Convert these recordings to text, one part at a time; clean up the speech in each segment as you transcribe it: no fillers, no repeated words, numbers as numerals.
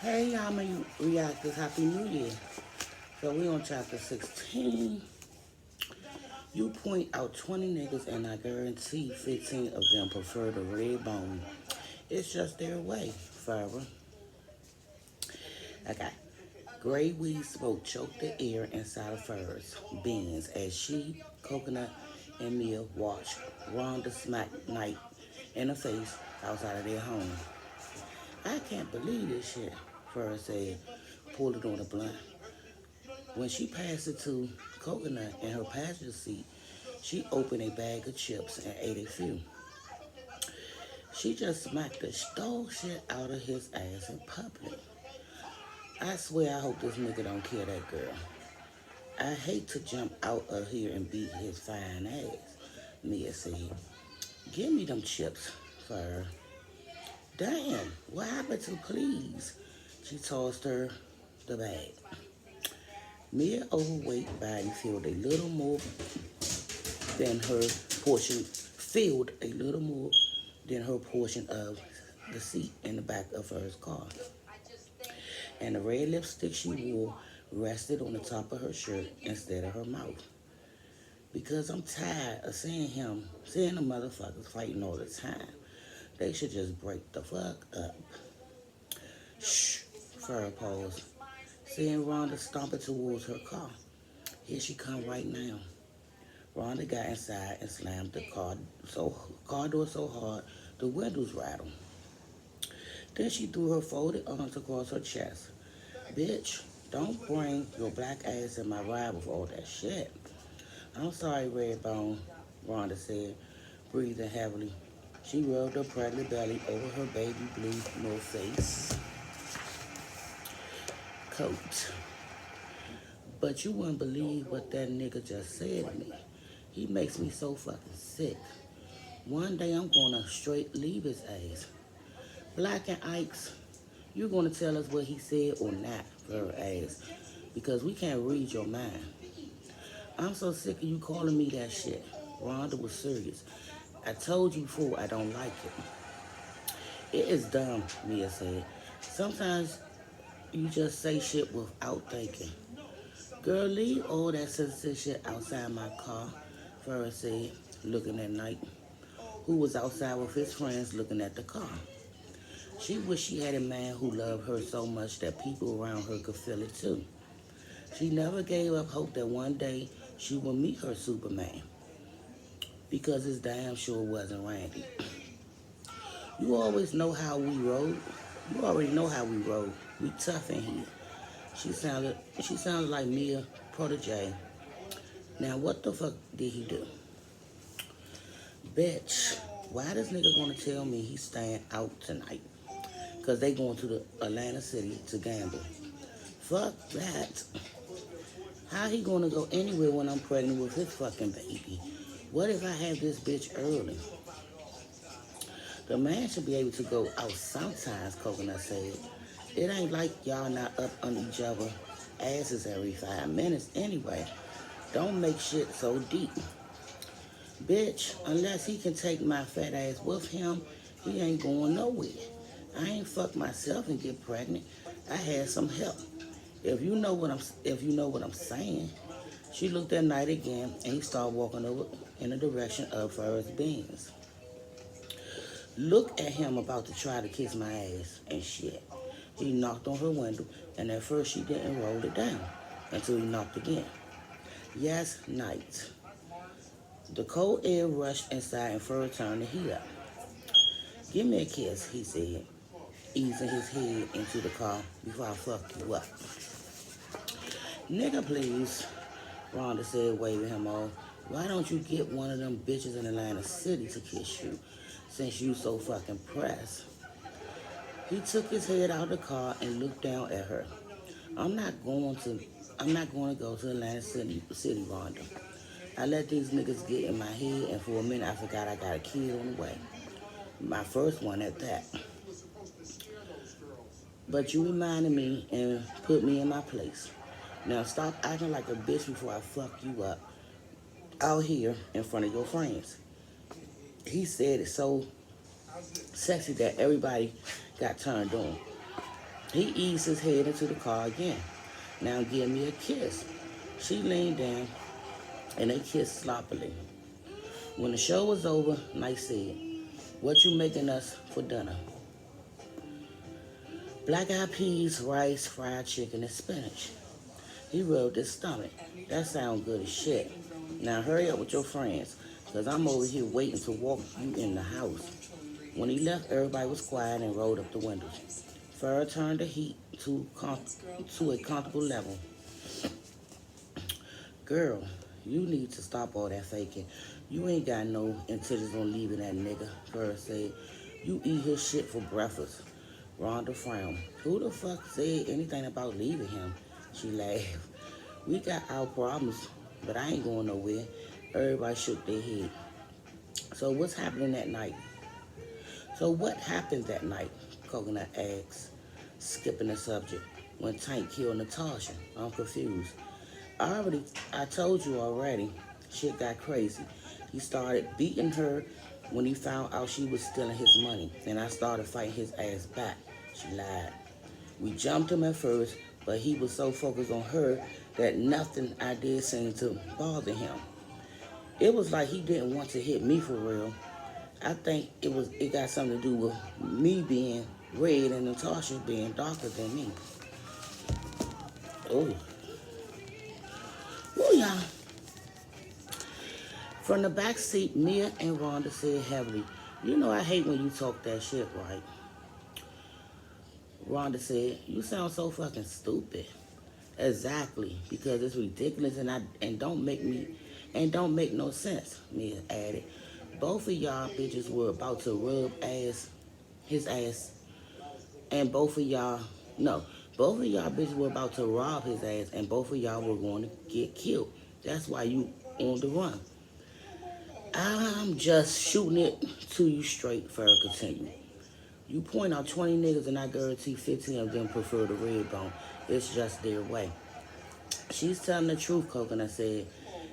Hey, y'all, my reactors, Happy New Year. So we on chapter 16. You point out 20 niggas and I guarantee 15 of them prefer the Redbone. It's just their way, forever. Okay. Gray weed smoke choked the air inside of Furs, beans as she, Coconut, and Mia watched Rhonda smack Knight in the face outside of their home. I can't believe this shit, Furs said, pulled it on the blunt. When she passed it to Coconut in her passenger seat, she opened a bag of chips and ate a few. She just smacked the dog shit out of his ass in public. I swear I hope this nigga don't kill that girl. I hate to jump out of here and beat his fine ass, Mia said. Give me them chips, Fur. Damn, what happened to please? She tossed her the bag. Mia overweight body filled a little more than her portion, filled a little more than her portion of the seat in the back of her car. And the red lipstick she wore rested on the top of her shirt instead of her mouth. Because I'm tired of seeing the motherfuckers fighting all the time. They should just break the fuck up. Shh, Farrah paused, seeing Rhonda stomping towards her car. Here she come right now. Rhonda got inside and slammed the car door so hard the windows rattled. Then she threw her folded arms across her chest. Bitch, don't bring your black ass in my ride with all that shit. I'm sorry, Redbone, Rhonda said, breathing heavily. She rubbed her pregnant belly over her baby blue North Face coat. But you wouldn't believe what that nigga just said to me. He makes me so fucking sick. One day I'm gonna straight leave his ass. Black and Ike's, you gonna tell us what he said or not, her ass, because we can't read your mind. I'm so sick of you calling me that shit. Rhonda was serious. I told you before I don't like it. It is dumb, Mia said. Sometimes you just say shit without thinking. Girl, leave all that sensitive shit outside my car, Farrah said, looking at Knight, who was outside with his friends looking at the car. She wished she had a man who loved her so much that people around her could feel it too. She never gave up hope that one day she would meet her Superman, because his damn sure wasn't Randy. You always know how we rode. You already know how we rode. We tough in here. She sounded like Mia protege. Now what the fuck did he do? Bitch, why this nigga gonna tell me he's staying out tonight? Cause they going to the Atlanta City to gamble. Fuck that. How he gonna go anywhere when I'm pregnant with his fucking baby? What if I have this bitch early? The man should be able to go out sometimes, Coconut said. It ain't like y'all not up on each other asses every 5 minutes anyway. Don't make shit so deep. Bitch, unless he can take my fat ass with him, he ain't going nowhere. I ain't fuck myself and get pregnant. I had some help. If you know what I'm saying. She looked at Knight again and he started walking over in the direction of Ferris Beans. Look at him about to try to kiss my ass and shit. He knocked on her window and at first she didn't roll it down until he knocked again. Yes, Knight. The cold air rushed inside and Fur turned the heat up. Give me a kiss, he said, easing his head into the car before I fuck you up. Nigga, please, Rhonda said, waving him off. Why don't you get one of them bitches in Atlanta City to kiss you, since you so fucking pressed? He took his head out of the car and looked down at her. I'm not going to go to Atlanta City, Rhonda. I let these niggas get in my head, and for a minute I forgot I got a kid on the way. My first one at that. But you reminded me and put me in my place. Now stop acting like a bitch before I fuck you up out here in front of your friends. He said it so sexy that everybody got turned on. He eased his head into the car again. Now give me a kiss. She leaned down and they kissed sloppily. When the show was over, Knight said, "What you making us for dinner?" "Black eyed peas, rice, fried chicken, and spinach." He rubbed his stomach. "That sounds good as shit. Now hurry up with your friends, cause I'm over here waiting to walk you in the house." When he left, everybody was quiet and rolled up the windows. Farrah turned the heat to a comfortable level. "Girl, you need to stop all that faking. You ain't got no intentions on leaving that nigga," Farrah said. "You eat his shit for breakfast." Rhonda frowned. "Who the fuck said anything about leaving him?" She laughed. "We got our problems, but I ain't going nowhere." Everybody shook their head. So what's happening that night? So what happened that night? Coconut asked, skipping the subject. "When Tank killed Natasha?" I'm confused. I told you already. Shit got crazy. He started beating her when he found out she was stealing his money, and I started fighting his ass back. She lied. "We jumped him at first, but he was so focused on her that nothing I did seemed to bother him. It was like he didn't want to hit me for real. I think it got something to do with me being red and Natasha being darker than me." Oh, well, y'all. From the back seat, Mia and Rhonda said heavily, "You know I hate when you talk that shit, right?" Rhonda said, "You sound so fucking stupid." "Exactly, because it's ridiculous and don't make no sense," Mia added. "Both of y'all bitches were about to rub his ass, and both of y'all, no, both of y'all bitches were about to rob his ass, and both of y'all were going to get killed. That's why you on the run." "I'm just shooting it to you straight," Farrah continued. "You point out 20 niggas and I guarantee 15 of them prefer the Redbone. It's just their way." "She's telling the truth," Coconut said,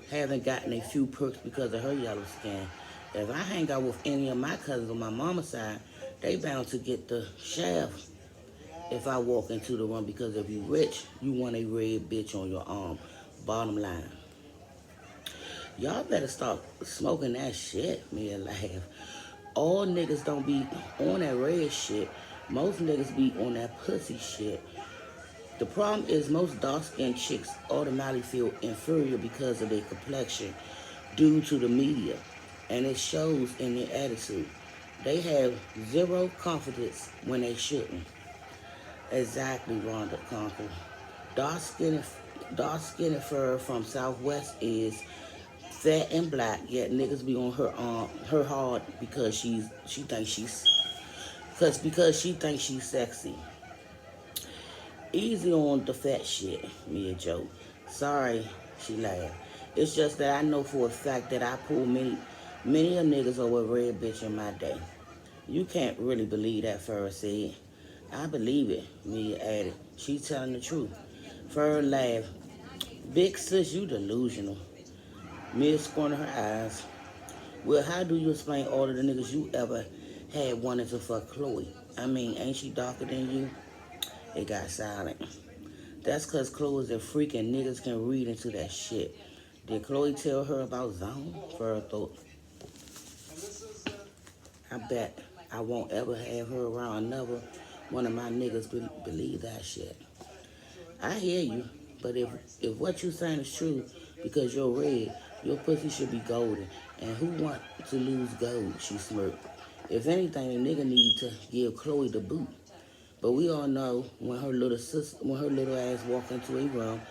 "having gotten a few perks because of her yellow skin. If I hang out with any of my cousins on my mama's side, they bound to get the shaft if I walk into the room because if you rich, you want a red bitch on your arm. Bottom line." "Y'all better stop smoking that shit," Mia laughed. "All niggas don't be on that red shit. Most niggas be on that pussy shit. The problem is most dark-skinned chicks automatically feel inferior because of their complexion due to the media, and it shows in their attitude. They have zero confidence when they shouldn't." "Exactly," Rhonda concurred. Dark-skinned, dark-skinned fur from Southwest is fat and black, yet niggas be on her hard because she thinks she's sexy. "Easy on the fat shit," Mia joked. "Sorry," she laughed. "It's just that I know for a fact that I pulled many of niggas over a red bitch in my day." "You can't really believe that," Farrah said. "I believe it," Mia added. "She's telling the truth." Farrah laughed. "Big sis, you delusional." Mia squinted her eyes. "Well, how do you explain all of the niggas you ever had wanting to fuck Chloe? I mean, ain't she darker than you?" It got silent. "That's cause Chloe's a freak and niggas can read into that shit." "Did Chloe tell her about Zone?" Farrah thought. "I bet I won't ever have her around another one of my niggas believe that shit." "I hear you, but if what you saying is true, because you're red, your pussy should be golden. And who want to lose gold?" She smirked. "If anything, a nigga need to give Chloe the boot. But we all know when her little ass walk into a room,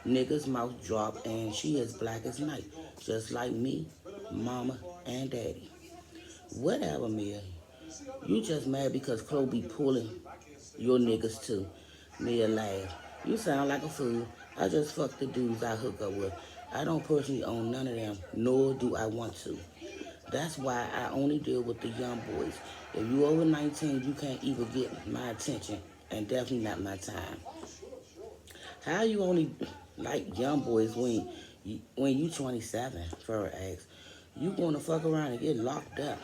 niggas' mouth drop and she as black as night, just like me, mama, and daddy." "Whatever, Mia. You just mad because Chloe be pulling your niggas too." Mia laughed. "You sound like a fool. I just fuck the dudes I hook up with. I don't personally own none of them, nor do I want to. That's why I only deal with the young boys. If you over 19, you can't even get my attention, and definitely not my time." "How you only like young boys when you 27? Farrah asked. "You gonna fuck around and get locked up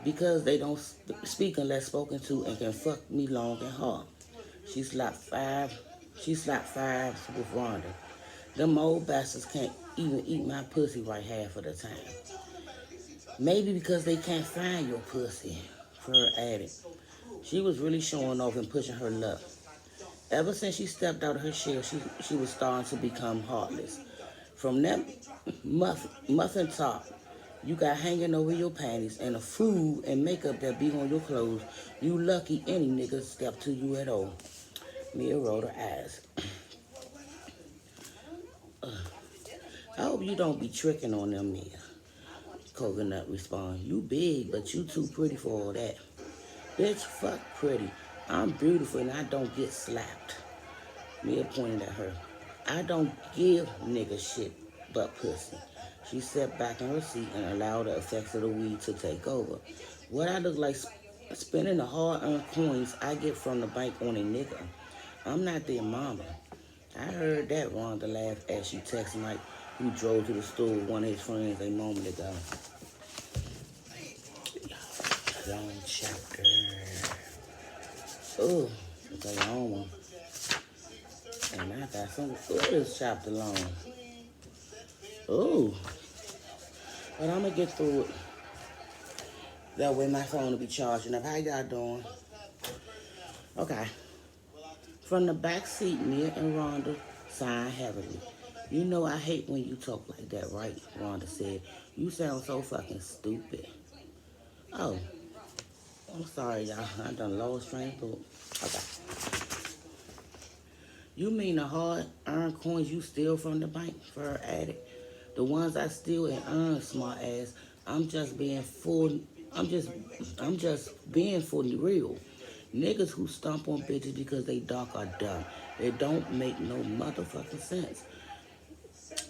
because they don't speak unless spoken to and can fuck me long and hard." She slapped five. She slapped five with Rhonda. Them old bastards can't even eat my pussy right half of the time. Maybe because they can't find your pussy. For her added. She was really showing off and pushing her luck. Ever since she stepped out of her shell, she was starting to become heartless. From that muffin top you got hanging over your panties and the food and makeup that be on your clothes, you lucky any nigga step to you at all. Mia rolled her eyes. I hope you don't be tricking on them, Mia. Coconut responded. You big, but you too pretty for all that. Bitch, fuck pretty. I'm beautiful and I don't get slapped. Mia pointed at her. I don't give niggas shit but pussy. She sat back in her seat and allowed the effects of the weed to take over. What I look like spending the hard-earned coins I get from the bank on a nigga. I'm not their mama. I heard that, Rhonda laughed as she texted Mike, who drove to the store with one of his friends a moment ago. Long chapter. Oh, it's a long one. And I got some good this chapter long. Oh. But I'm going to get through it. That way my phone will be charging up. How y'all doing? Okay. From the back seat, Mia and Rhonda sighed heavily. You know I hate when you talk like that, right? Rhonda said. You sound so fucking stupid. Oh. I'm sorry, y'all. I done lost train of thought. Okay. You mean the hard-earned coins you steal from the bank? For her added. The ones I steal and earn, smart ass. I'm just being full. I'm just being fully real. Niggas who stomp on bitches because they dark are dumb. It don't make no motherfucking sense.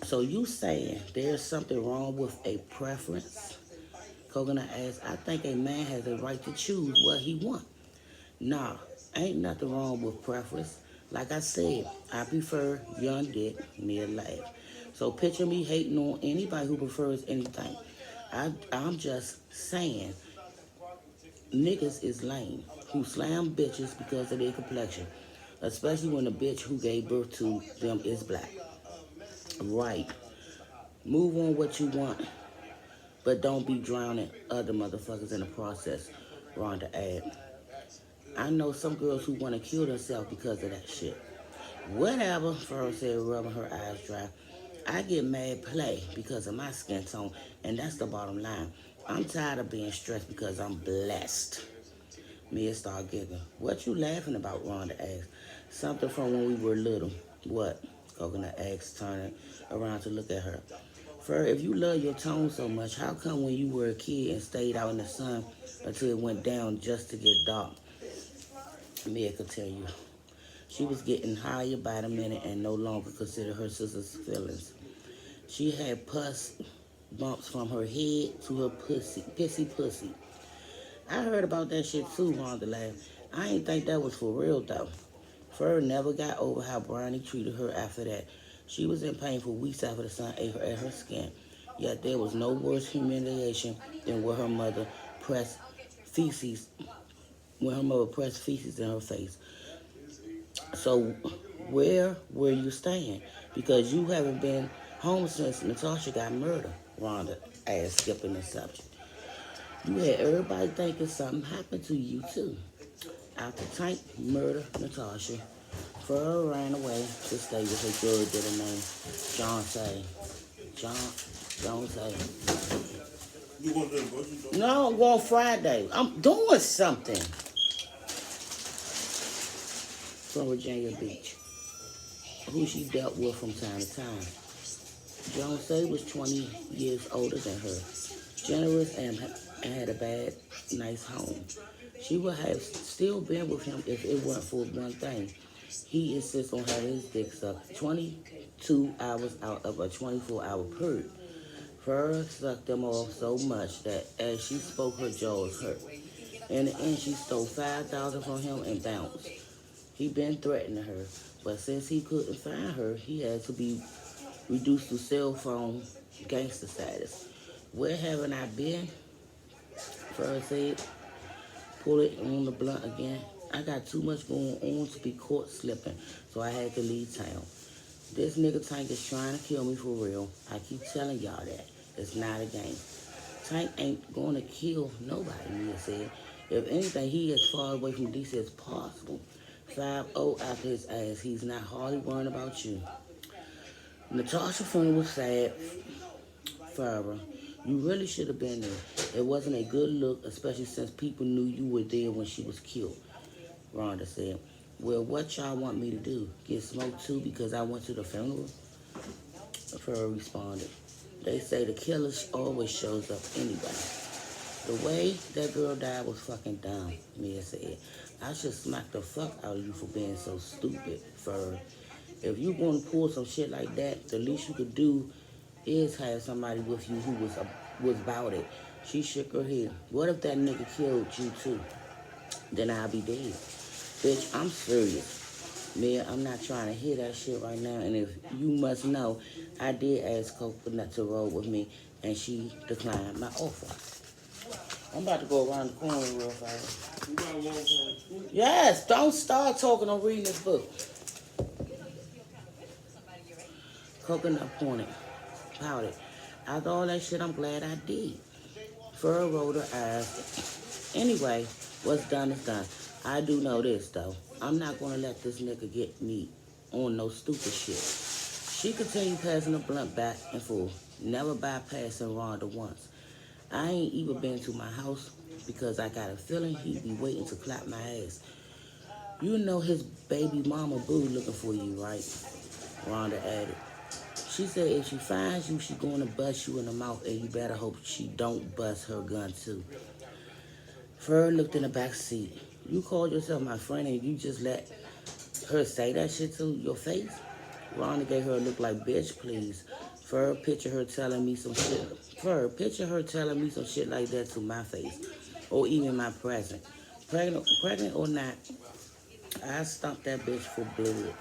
So you saying there's something wrong with a preference? Coconut asked. I think a man has a right to choose what he wants. Nah, ain't nothing wrong with preference. Like I said, I prefer young dick, Mia laughed. So picture me hating on anybody who prefers anything. I'm just saying, niggas is lame, who slam bitches because of their complexion, especially when the bitch who gave birth to them is black. Right. Move on what you want, but don't be drowning other motherfuckers in the process, Rhonda added. I know some girls who want to kill themselves because of that shit. Whatever, Furrow said, rubbing her eyes dry. I get mad play because of my skin tone, and that's the bottom line. I'm tired of being stressed because I'm blessed. Mia started giggling. What you laughing about, Rhonda asked. Something from when we were little. What? Coconut asked, turning around to look at her. Fur, if you love your tone so much, how come when you were a kid and stayed out in the sun until it went down just to get dark? Mia could tell you. She was getting higher by the minute and no longer considered her sister's feelings. She had pus bumps from her head to her pissy pussy. I heard about that shit too, Rhonda laughed. I ain't think that was for real though. Fur never got over how Brownie treated her after that. She was in pain for weeks after the sun ate her at her skin. Yet there was no worse humiliation than when her mother pressed feces in her face. So where were you staying? Because you haven't been home since Natasha got murdered, Rhonda asked, skipping the subject. You had everybody thinking something happened to you too. After Tank murdered Natasha, Fur ran away to stay with her good dinner name, John Say. John Say. You want to go? No, I'm going Friday. I'm doing something. From Virginia Beach, who she dealt with from time to time. Joan Say was 20 years older than her, generous and had a nice home. She would have still been with him if it weren't for one thing. He insists on having his dick sucked 22 hours out of a 24-hour period. Fur sucked them off so much that as she spoke, her jaws hurt. In the end, she stole $5,000 from him and bounced. He been threatening her, but since he couldn't find her, he had to be reduced to cell phone gangster status. Where haven't I been? Fur said, pull it on the blunt again. I got too much going on to be caught slipping, so I had to leave town. This nigga Tank is trying to kill me for real. I keep telling y'all that. It's not a game. Tank ain't gonna kill nobody, Mia said. If anything, he is far away from DC as possible. 5-0 after his ass. He's not hardly worrying about you. Natasha funeral was sad. Farrah, you really should have been there. It wasn't a good look, especially since people knew you were there when she was killed, Rhonda said. Well, what y'all want me to do? Get smoked too because I went to the funeral? Farrah responded. They say the killer always shows up anyway. The way that girl died was fucking dumb, Mia said. I should smack the fuck out of you for being so stupid, Farrah. If you gonna pull some shit like that, the least you could do is have somebody with you who was about it. She shook her head. What if that nigga killed you too? Then I'll be dead. Bitch, I'm serious. Mia, I'm not trying to hear that shit right now. And if you must know, I did ask Coconut to roll with me, and she declined my offer. I'm about to go around the corner real fast. Yes, don't start talking. I'm reading this book. Coconut pointed, pouted. After all that shit, I'm glad I did. Fur rolled her eyes. Anyway, what's done is done. I do know this, though. I'm not going to let this nigga get me on no stupid shit. She continued passing the blunt back and forth, never bypassing Rhonda once. I ain't even been to my house because I got a feeling he'd be waiting to clap my ass. You know his baby mama boo looking for you, right? Rhonda added. She said if she finds you, she going to bust you in the mouth, and you better hope she don't bust her gun too. Fur looked in the back seat. You called yourself my friend and you just let her say that shit to your face? Rhonda gave her a look like, bitch, please. Fur, picture her telling me some shit. Fur, picture her telling me some shit like that to my face. Or even my present. Pregnant or not, I stumped that bitch for blood.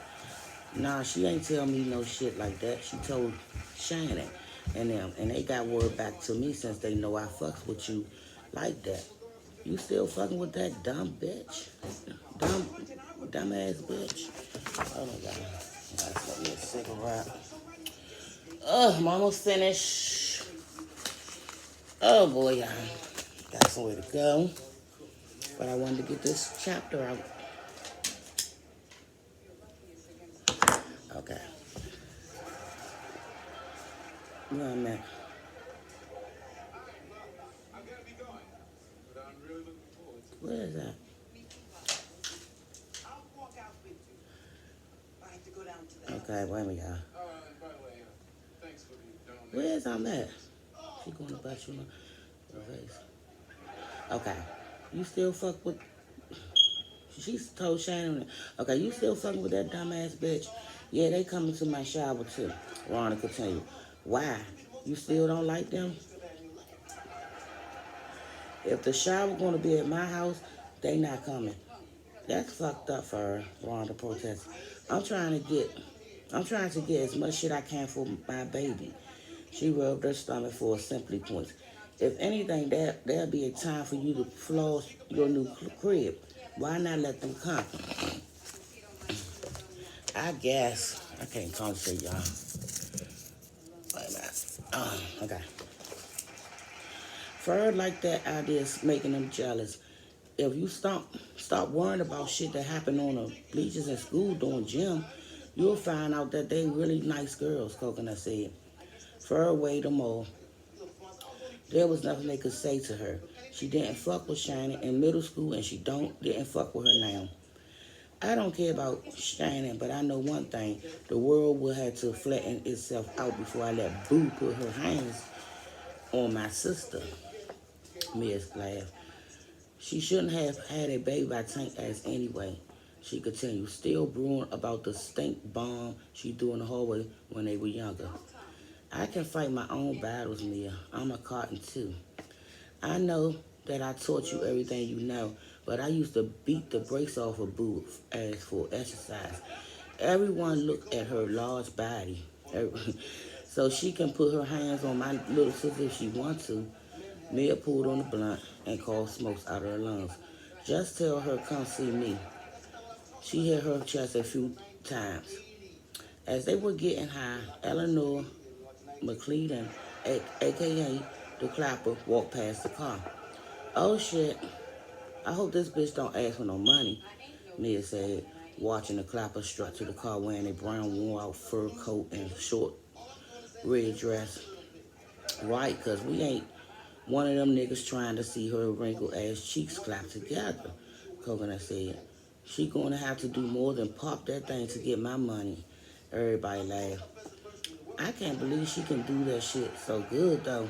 Nah, she ain't tell me no shit like that. She told Shannon and them. And they got word back to me since they know I fucks with you like that. You still fucking with that dumb bitch? Dumbass bitch. Oh my god. I gotta smoke me a cigarette. I'm almost finished. Oh boy, y'all. Got somewhere to go. But I wanted to get this chapter out. Okay. Where I'm at. Where is that? Okay, wait a minute, y'all. Where is I'm at? She going to bust you in the face. Okay. You still fuck with... She told Shannon... Okay, you still fucking with that dumbass bitch? Yeah, they coming to my shower too. Rhonda continued. Why? You still don't like them? If the shower gonna be at my house, they not coming. That's fucked up for her, Rhonda protested. I'm trying to get as much shit I can for my baby. She rubbed her stomach for a simply point. If anything, there'll be a time for you to floss your new crib. Why not let them come? I guess. I can't concentrate, y'all. Wait a minute. Okay. For her, like that idea is making them jealous. If you stop worrying about shit that happened on the bleachers in school during gym, you'll find out that they really nice girls, Coconut said. Fur weighed them all. There was nothing they could say to her. She didn't fuck with Shannon in middle school, and she didn't fuck with her now. I don't care about Shannon, but I know one thing. The world will have to flatten itself out before I let Boo put her hands on my sister. Mia laughed. She shouldn't have had a baby by Tank ass anyway. She continued, still brewing about the stink bomb she threw in the hallway when they were younger. I can fight my own battles, Mia. I'm a cotton too. I know that I taught you everything you know, but I used to beat the brakes off of Boo as for exercise. Everyone looked at her large body, so she can put her hands on my little sister if she wants to. Mia pulled on the blunt and called smokes out of her lungs. Just tell her come see me. She hit her chest a few times. As they were getting high, Eleanor McClellan, aka the Clapper, walked past the car. Oh shit, I hope this bitch don't ask for no money, Mia said, watching the Clapper strut to the car wearing a brown worn out fur coat and short red dress. Right, cause we ain't one of them niggas trying to see her wrinkled ass cheeks clap together, Coconut said. She gonna have to do more than pop that thing to get my money. Everybody laughed. I can't believe she can do that shit so good though,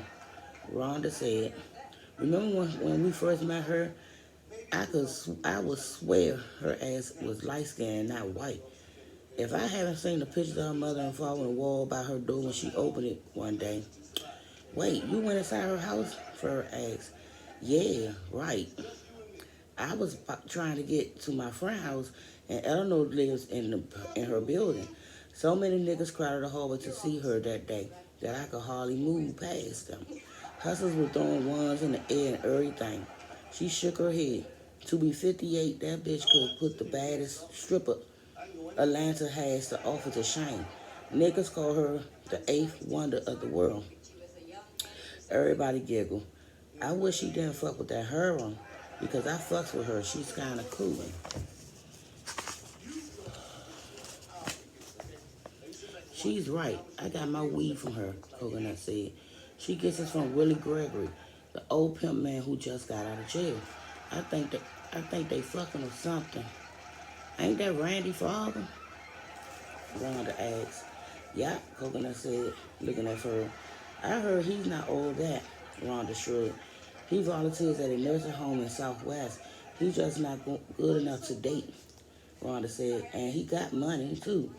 Rhonda said. Remember when we first met her? I would swear her ass was light skinned, not white. If I haven't seen the picture of her mother and father on the wall by her door when she opened it one day. Wait, you went inside her house? Fur asked. Yeah, right. I was trying to get to my friend's house, and Eleanor lives in her building. So many niggas crowded the hallway to see her that day that I could hardly move past them. Hustlers were throwing ones in the air and everything. She shook her head. To be 58, that bitch could put the baddest stripper Atlanta has to offer to shame. Niggas call her the eighth wonder of the world. Everybody giggled. I wish she didn't fuck with that heroin because I fucks with her. She's kind of cool. She's right. I got my weed from her, Coconut said. She gets it from Willie Gregory, the old pimp man who just got out of jail. I think that I think they fucking or something. Ain't that Randy father? Rhonda asked. Yeah, Coconut said, looking at her. I heard he's not all that, Rhonda shrugged. He volunteers at a nursing home in Southwest. He's just not good enough to date, Rhonda said. And he got money, too.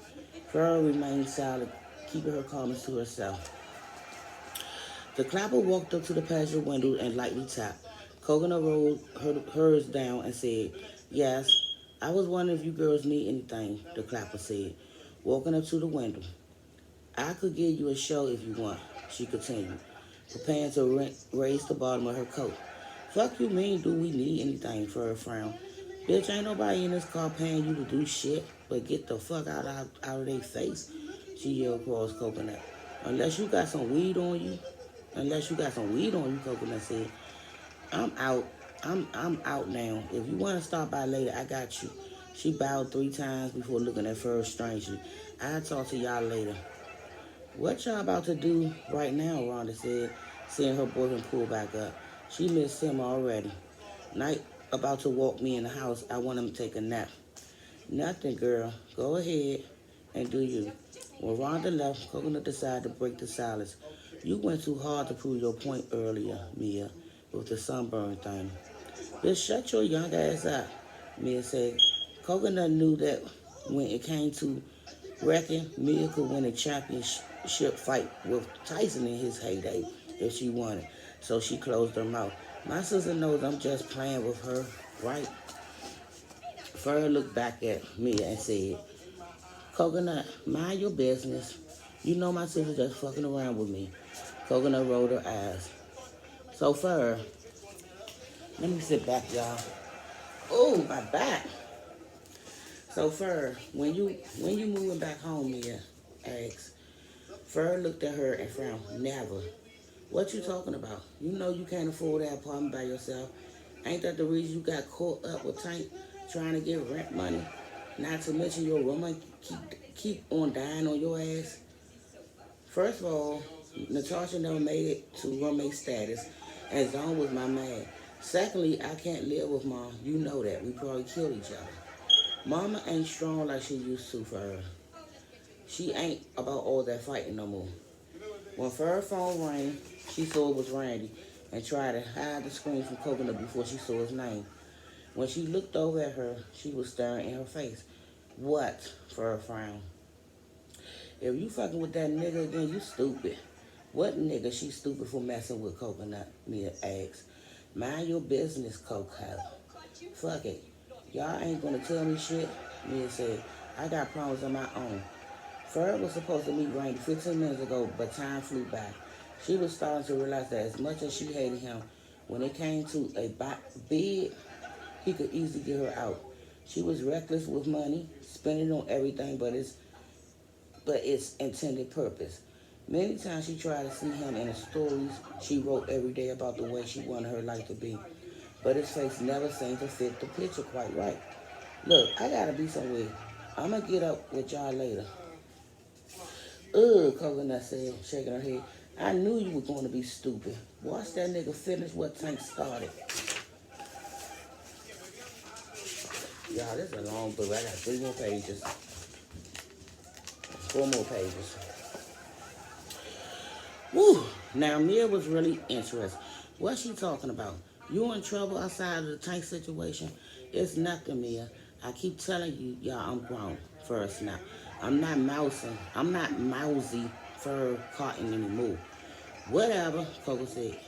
Farrell remained silent, keeping her comments to herself. The clapper walked up to the passenger window and lightly tapped. Coconut rolled hers down and said, Yes, I was wondering if you girls need anything, the clapper said, walking up to the window. I could give you a show if you want, she continued, preparing to raise the bottom of her coat. Fuck you mean, do we need anything, for a frown. Bitch, ain't nobody in this car paying you to do shit, but get the fuck out of their face, she yelled across Coconut. Unless you got some weed on you, Coconut said. I'm out. I'm out now. If you want to stop by later, I got you. She bowed 3 times before looking at Fur strangely. I'll talk to y'all later. What y'all about to do right now, Rhonda said, seeing her boyfriend pull back up. She missed him already. Night about to walk me in the house. I want him to take a nap. Nothing, girl. Go ahead and do you. When Rhonda left, Coconut decided to break the silence. You went too hard to prove your point earlier, Mia, with the sunburn thing. Bitch, shut your young ass up, Mia said. Coconut knew that when it came to wrecking, Mia could win a championship fight with Tyson in his heyday if she wanted. So she closed her mouth. My sister knows I'm just playing with her, right? Fur looked back at Mia and said, Coconut, mind your business. You know my sister just fucking around with me. Coconut rolled her eyes. So Fur, let me sit back, y'all. Oh, my back. So Fur, when you moving back home, Mia asked. Fur looked at her and frowned. Never. What you talking about? You know you can't afford that apartment by yourself. Ain't that the reason you got caught up with Tank trying to get rent money? Not to mention your roommate keep on dying on your ass. First of all, Natasha never made it to roommate status, and Zone was my man. Secondly, I can't live with Mom. You know that. We probably killed each other. Mama ain't strong like she used to for her. She ain't about all that fighting no more. When her phone rang, she saw it was Randy and tried to hide the screen from Coconut before she saw his name. When she looked over at her, she was staring in her face. What? For a frown. If you fucking with that nigga again, you stupid. What nigga? She stupid for messing with Coconut, Mia asked. Mind your business, Coco. Fuck it. Y'all ain't gonna tell me shit, Mia said. I got problems of my own. Fur was supposed to meet Randy 15 minutes ago, but time flew by. She was starting to realize that as much as she hated him, when it came to a bid, he he could easily get her out. She was reckless with money, spending on everything but its intended purpose. Many times she tried to see him in the stories she wrote every day about the way she wanted her life to be. But his face never seemed to fit the picture quite right. Look, I gotta be somewhere. I'ma get up with y'all later. Ugh, Coconut said, shaking her head. I knew you were going to be stupid. Watch that nigga finish what Tank started. Y'all, this is a long book. I got 3 more pages. 4 more pages. Woo! Now, Mia was really interested. What's she talking about? You in trouble outside of the Tank situation? It's nothing, Mia. I keep telling you, y'all, I'm grown. First now. I'm not mousy fur cotton anymore. Whatever, Coco said.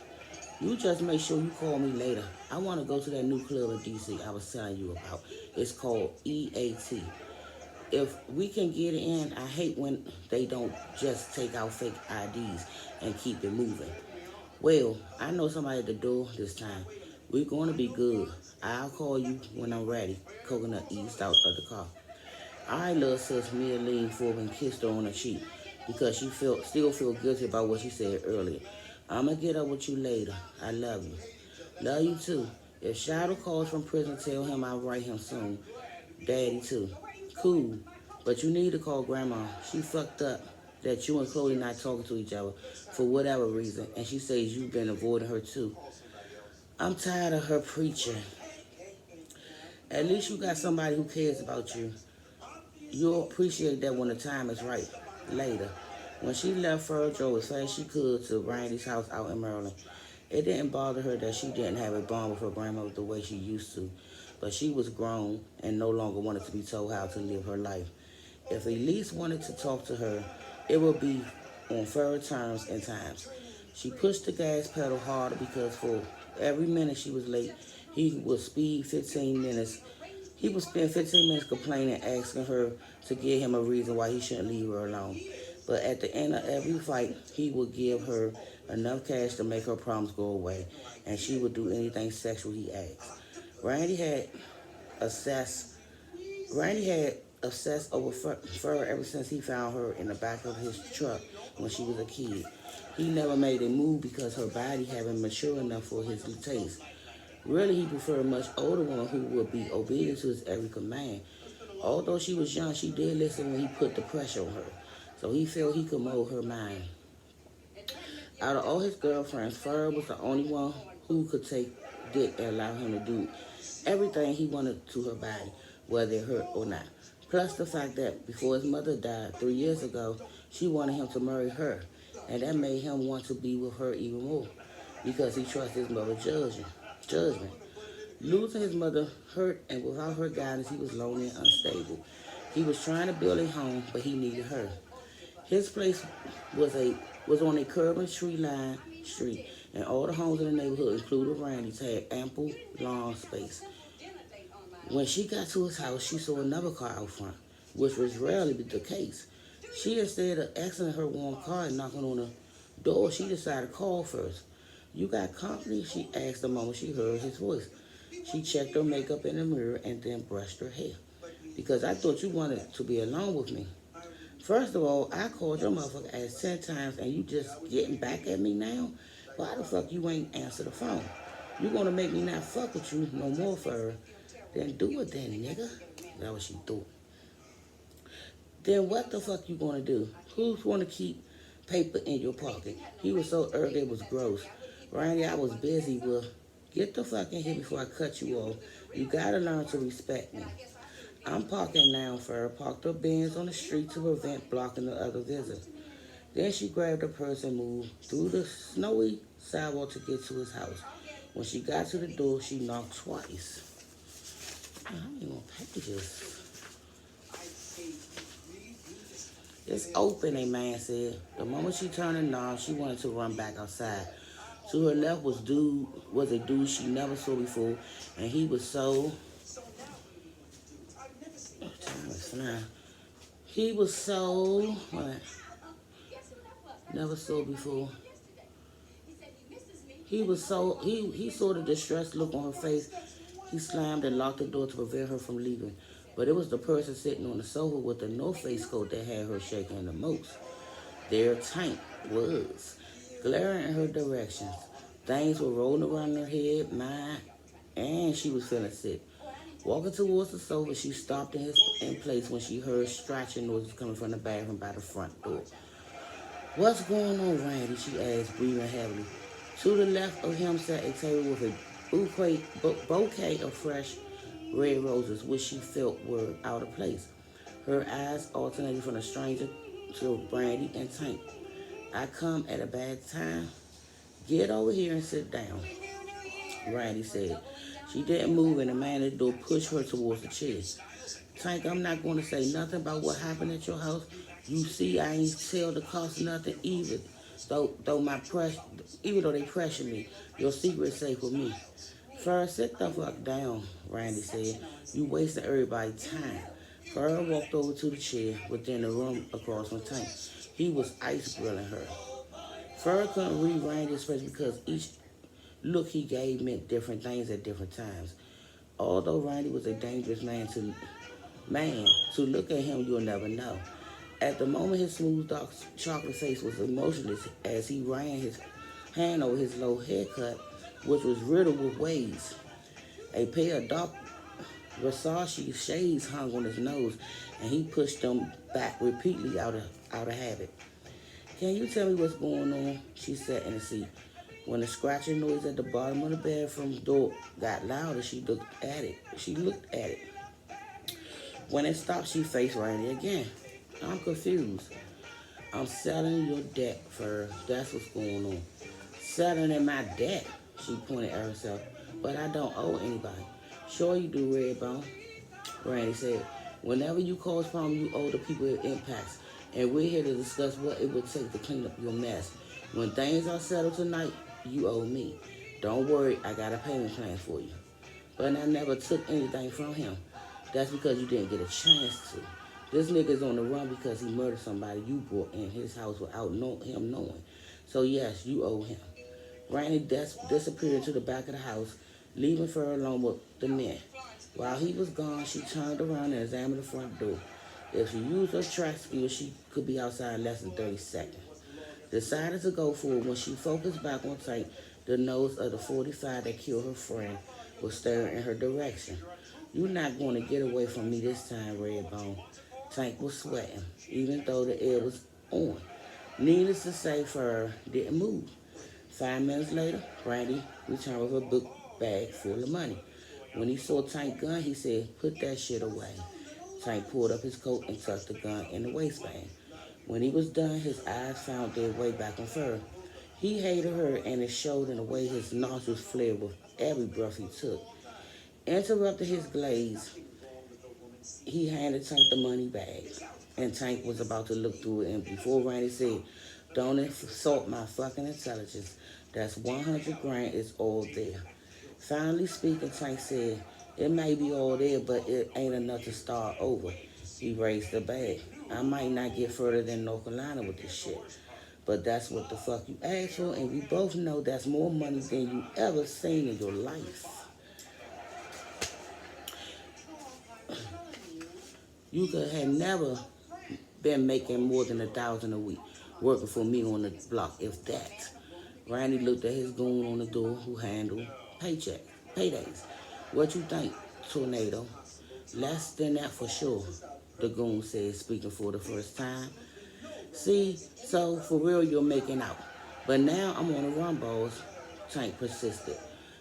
You just make sure you call me later. I want to go to that new club in DC I was telling you about. It's called EAT. If we can get in, I hate when they don't just take out fake IDs and keep it moving. Well, I know somebody at the door this time. We're going to be good. I'll call you when I'm ready. Coconut eased out of the car. All right, little sis. Mia leaned forward and kissed her on the cheek because she still feel guilty about what she said earlier. I'm going to get up with you later. I love you. Love you too. If Shadow calls from prison, tell him I'll write him soon. Daddy too. Cool. But you need to call Grandma. She fucked up that you and Chloe not talking to each other for whatever reason. And she says you've been avoiding her too. I'm tired of her preaching. At least you got somebody who cares about you. You'll appreciate that when the time is right. Later. When she left, Fur drove as fast as she could to Randy's house out in Maryland. It didn't bother her that she didn't have a bond with her grandmother the way she used to. But she was grown and no longer wanted to be told how to live her life. If Elise wanted to talk to her, it would be on fair terms and times. She pushed the gas pedal harder because for every minute she was late, he would speed 15 minutes. He would spend 15 minutes complaining, asking her to give him a reason why he shouldn't leave her alone. But at the end of every fight, he would give her enough cash to make her problems go away, and she would do anything sexual he asked. Randy had obsessed over fur ever since he found her in the back of his truck when she was a kid. He never made a move because her body hadn't matured enough for his taste. Really, he preferred a much older woman who would be obedient to his every command. Although she was young, she did listen when he put the pressure on her. So he felt he could mold her mind. Out of all his girlfriends, Fur was the only one who could take dick and allow him to do everything he wanted to her body, whether it hurt or not. Plus the fact that before his mother died 3 years ago, she wanted him to marry her. And that made him want to be with her even more because he trusted his mother's judgment. Losing his mother hurt, and without her guidance, he was lonely and unstable. He was trying to build a home, but he needed her. His place was on a curving tree-lined street, and all the homes in the neighborhood, including Randy's, had ample lawn space. When she got to his house, she saw another car out front, which was rarely the case. She, instead of asking her warm car and knocking on the door, she decided to call first. You got company? She asked the moment she heard his voice. She checked her makeup in the mirror and then brushed her hair. Because I thought you wanted to be alone with me. First of all, I called your motherfucker ass 10 times and you just getting back at me now? Why the fuck you ain't answer the phone? You gonna make me not fuck with you no more for her? Then do it then, nigga. That's what she thought. Then what the fuck you gonna do? Who's gonna keep paper in your pocket? He was so early it was gross. Randy, I was busy. Well, get the fuck in here before I cut you off. You gotta learn to respect me. I'm parking now, Farrah parked her Benz on the street to prevent blocking the other visitors. Then she grabbed her purse and moved through the snowy sidewalk to get to his house. When she got to the door, she knocked twice. How many more pages? It's open, a man said. The moment she turned the knob, she wanted to run back outside. To her left was a dude she never saw before, and he was so... Time is flying. He was so... What? Never saw before. He was so... He saw the distressed look on her face. He slammed and locked the door to prevent her from leaving. But it was the person sitting on the sofa with the no face coat that had her shaking the most. Their tank was glaring in her directions. Things were rolling around her head, mind, and she was feeling sick. Walking towards the sofa, she stopped in place when she heard scratching noises coming from the bathroom by the front door. What's going on, Randy? She asked, breathing heavily. To the left of him sat a table with a bouquet of fresh red roses, which she felt were out of place. Her eyes alternated from the stranger to Brandy and Tank. I come at a bad time. Get over here and sit down, Randy said. She didn't move, and the man at the door pushed her towards the chair. Tank, I'm not going to say nothing about what happened at your house. You see, I ain't tell the cops nothing either. Even though they pressure me, your secret is safe with me. First, sit the fuck down, Randy said. You wasting everybody's time. Fur walked over to the chair within the room across from Tank. He was ice grilling her. Fur couldn't read Randy's face because each look he gave meant different things at different times. Although Randy was a dangerous man, to look at him you'll never know. At the moment his smooth dark chocolate face was emotionless as he ran his hand over his low haircut, which was riddled with waves. A pair of dark Versace shades hung on his nose, and he pushed them back repeatedly out of habit. Can you tell me what's going on? She sat in the seat. When the scratching noise at the bottom of the bathroom door got louder, she looked at it. When it stopped, she faced Randy again. I'm confused. I'm settling your debt, Fur. That's what's going on. Settling my debt, she pointed at herself. But I don't owe anybody. Sure you do, Redbone, Randy said. Whenever you cause problems, you owe the people it impacts. And we're here to discuss what it would take to clean up your mess. When things are settled tonight, you owe me. Don't worry, I got a payment plan for you. But I never took anything from him. That's because you didn't get a chance to. This nigga's on the run because he murdered somebody you brought in his house without him knowing. So yes, you owe him. Randy disappeared to the back of the house, leaving her alone with the men. While he was gone, she turned around and examined the front door. If she used her track skills, she could be outside in less than 30 seconds. Decided to go for it when she focused back on Tank. The nose of the 45 that killed her friend was staring in her direction. You're not going to get away from me this time, Redbone. Tank was sweating, even though the air was on. Needless to say, Fur didn't move. 5 minutes later, Randy returned with a book bag full of money. When he saw Tank's gun, he said, put that shit away. Tank pulled up his coat and tucked the gun in the waistband. When he was done, his eyes found their way back on Fur. He hated her, and it showed in the way his nostrils flared with every breath he took. Interrupting his glaze, he handed Tank the money bag, and Tank was about to look through it, and before Randy said, don't insult my fucking intelligence. That's 100 grand is all there. Finally speaking, Tank said, it may be all there, but it ain't enough to start over. He raised the bag. I might not get further than North Carolina with this shit. But that's what the fuck you asked for, and we both know that's more money than you ever seen in your life. You could have never been making more than 1,000 a week working for me on the block, if that. Randy looked at his goon on the door who handled paydays. What you think, Tornado? Less than that for sure, the goon said, speaking for the first time. See, so for real you're making out. But now I'm on the run, boss, Tank persisted.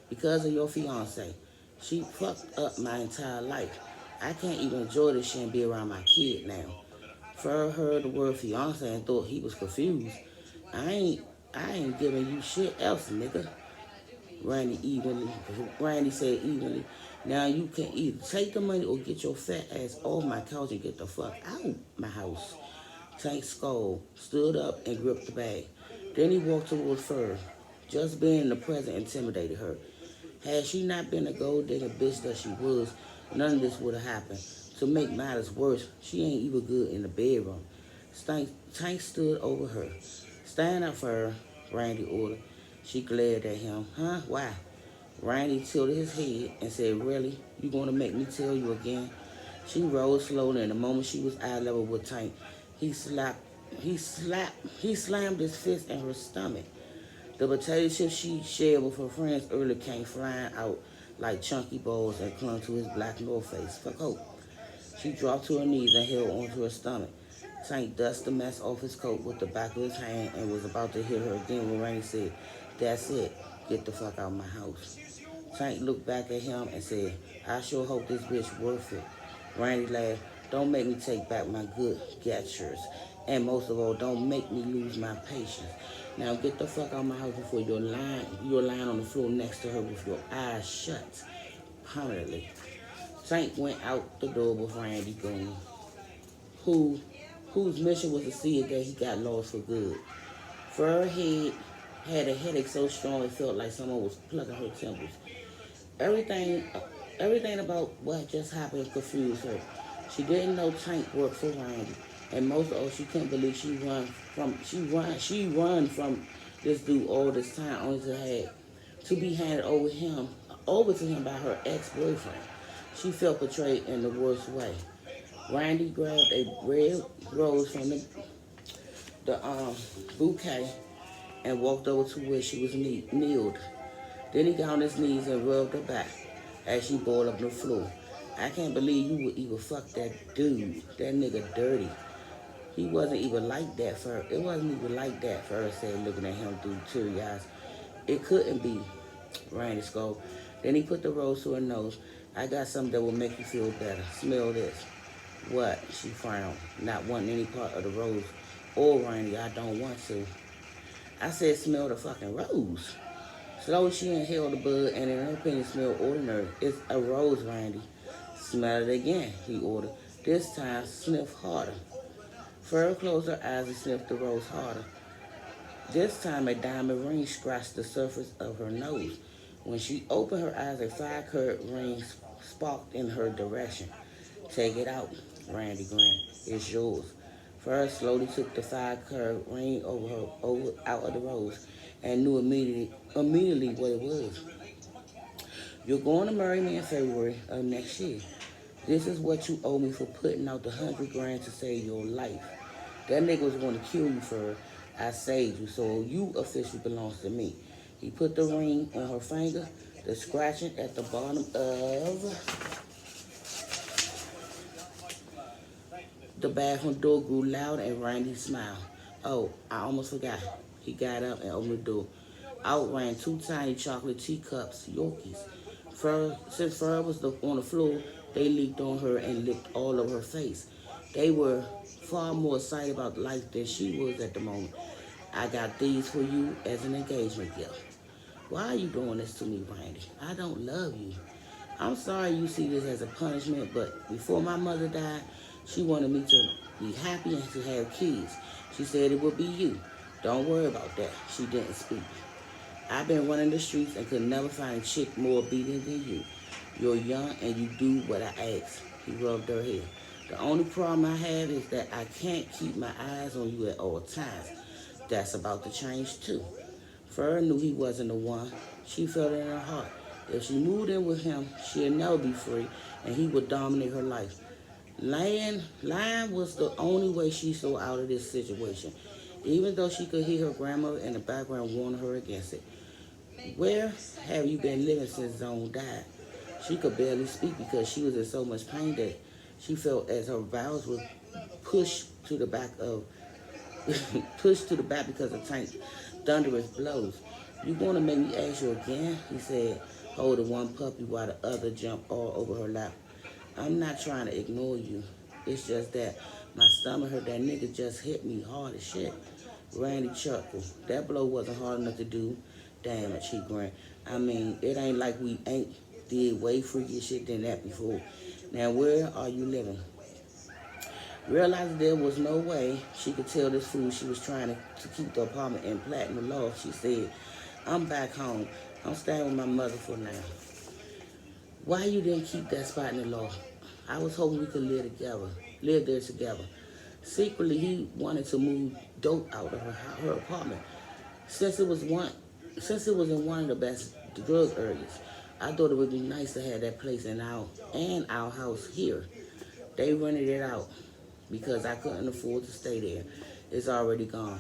Because of your fiance. She fucked up my entire life. I can't even enjoy this shit and be around my kid now. Fur heard the word fiance and thought he was confused. I ain't giving you shit else, nigga. Randy said evenly. Now you can either take the money or get your fat ass off my couch and get the fuck out my house. Tank skull stood up and gripped the bag. Then he walked towards Fur. Just being in the present intimidated her. Had she not been a gold-digging bitch that she was, none of this would have happened. To make matters worse, she ain't even good in the bedroom. Tank stood over her. Stand up for her, Randy ordered. She glared at him. Huh? Why? Randy tilted his head and said, "Really? You gonna make me tell you again?" She rose slowly, and the moment she was eye level with Tank, he slapped, he slammed his fist in her stomach. The potato chips she shared with her friends earlier came flying out like chunky balls and clung to his black North Face for coat. She dropped to her knees and held onto her stomach. Tank dusted the mess off his coat with the back of his hand and was about to hit her again when Randy said, "That's it. Get the fuck out of my house." Tank looked back at him and said, "I sure hope this bitch worth it." Randy laughed. "Don't make me take back my good gestures. And most of all, don't make me lose my patience. Now get the fuck out of my house before you're lying on the floor next to her with your eyes shut permanently." Tank went out the door with Randy going, who, whose mission was to see that he got lost for good. Fur head had a headache so strong it felt like someone was plucking her temples. Everything, everything about what just happened confused her. She didn't know Tank worked for Randy, and most of all, she couldn't believe she run from this dude all this time, only to be handed over to him by her ex-boyfriend. She felt betrayed in the worst way. Randy grabbed a red rose from the bouquet and walked over to where she was kneeled. Then he got on his knees and rubbed her back as she boiled up on the floor. "I can't believe you would even fuck that dude. That nigga dirty. He wasn't even like that for her. It wasn't even like that for her," said, looking at him through teary eyes. "It couldn't be," Randy scolded. Then he put the rose to her nose. "I got something that will make you feel better. Smell this." "What?" She frowned, not wanting any part of the rose. "Oh, Randy, I don't want to." "I said smell the fucking rose." Slowly she inhaled the bud and in her opinion smelled ordinary. "It's a rose, Randy." "Smell it again," he ordered. "This time sniff harder." Fur closed her eyes and sniffed the rose harder. This time a diamond ring scratched the surface of her nose. When she opened her eyes, a 5-carat ring sparked in her direction. "Take it out," Randy grinned. "It's yours." Fur slowly took the 5-carat ring out of the rose and knew immediately what it was. "You're going to marry me in February of next year. This is what you owe me for putting out the 100 grand to save your life. That nigga was going to kill you for her. I saved you, so you officially belongs to me." He put the ring on her finger. The scratching at the bottom of the bathroom door grew loud and Randy smiled. "Oh, I almost forgot." He got up and opened the door. Out ran 2 tiny chocolate teacups, Yorkies. Since Fur was on the floor, they leaped on her and licked all over her face. They were far more excited about life than she was at the moment. "I got these for you as an engagement gift." "Why are you doing this to me, Randy? I don't love you." "I'm sorry you see this as a punishment, but before my mother died, she wanted me to be happy and to have kids. She said it would be you. Don't worry about that." She didn't speak. "I've been running the streets and could never find a chick more obedient than you. You're young and you do what I ask." He rubbed her head. "The only problem I have is that I can't keep my eyes on you at all times. That's about to change too." Fur knew he wasn't the one. She felt it in her heart. If she moved in with him, she'd never be free, and he would dominate her life. Lying was the only way she saw out of this situation, even though she could hear her grandmother in the background warning her against it. "Where have you been living since Zone died?" She could barely speak because she was in so much pain that she felt as her bowels were pushed to the back of pushed to the back because of Tank's thunderous blows. "You want to make me ask you again?" he said, holding one puppy while the other jumped all over her lap. "I'm not trying to ignore you. It's just that my stomach hurt. That nigga just hit me hard as shit." Randy chuckled. "That blow wasn't hard enough to do damage," he grinned. "I mean, it ain't like we ain't did way freakier shit than that before. Now, where are you living?" Realizing there was no way she could tell this fool she was trying to keep the apartment in Platinum Loft, she said, "I'm back home. I'm staying with my mother for now." "Why you didn't keep that spot in the loft?" "I was hoping we could live there together." Secretly, he wanted to move dope out of her apartment, since it was in one of the best drug areas. I thought it would be nice to have that place in our house here. They rented it out because I couldn't afford to stay there. It's already gone.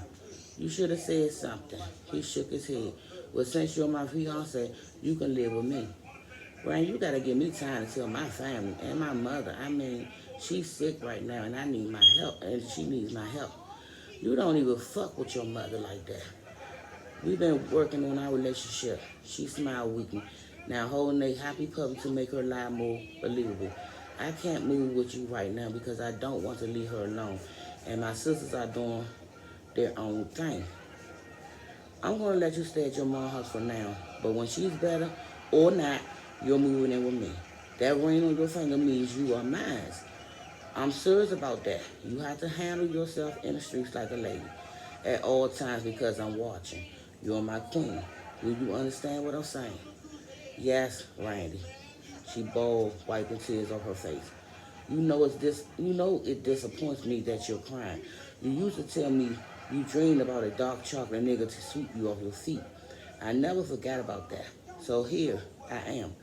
You should have said something. He shook his head. Well, since you're my fiance, you can live with me. Brian, you gotta give me time to tell my family and my mother. I mean, she's sick right now and I need my help and she needs my help. You don't even fuck with your mother like that. We've been working on our relationship. She smiled weakly, now holding a happy puppy to make her lie more believable. I can't move with you right now because I don't want to leave her alone. And my sisters are doing their own thing. I'm gonna let you stay at your mom's house for now. But when she's better or not, you're moving in with me. That ring on your finger means you are mine. I'm serious about that. You have to handle yourself in the streets like a lady at all times because I'm watching. You're my queen. Do you understand what I'm saying? Yes, Randy. She bawled, wiping tears off her face. You know it disappoints me that you're crying. You used to tell me you dreamed about a dark chocolate nigga to sweep you off your feet. I never forgot about that. So here I am.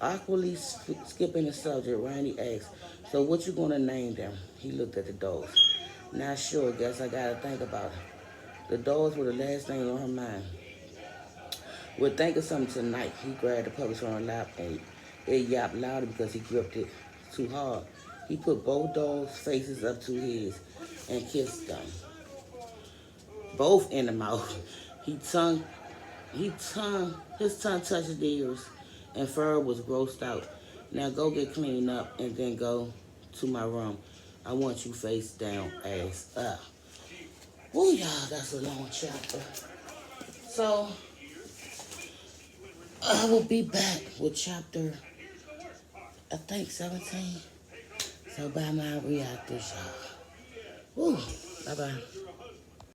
Awkwardly skipping the subject, Randy asked, so what you gonna name them? He looked at the dogs. Not sure, guess I gotta think about it. The dogs were the last thing on her mind. We're thinking something tonight. He grabbed the puppy from her lap and it yapped louder because he gripped it too hard. He put both dogs' faces up to his and kissed them, both in the mouth. He tongue, his tongue touched his ears, and Fur was grossed out. Now go get cleaned up and then go to my room. I want you face down, ass up. Woo, y'all, that's a long chapter. So I will be back with chapter, I think 17. So buy my reactors, y'all. Woo, bye bye.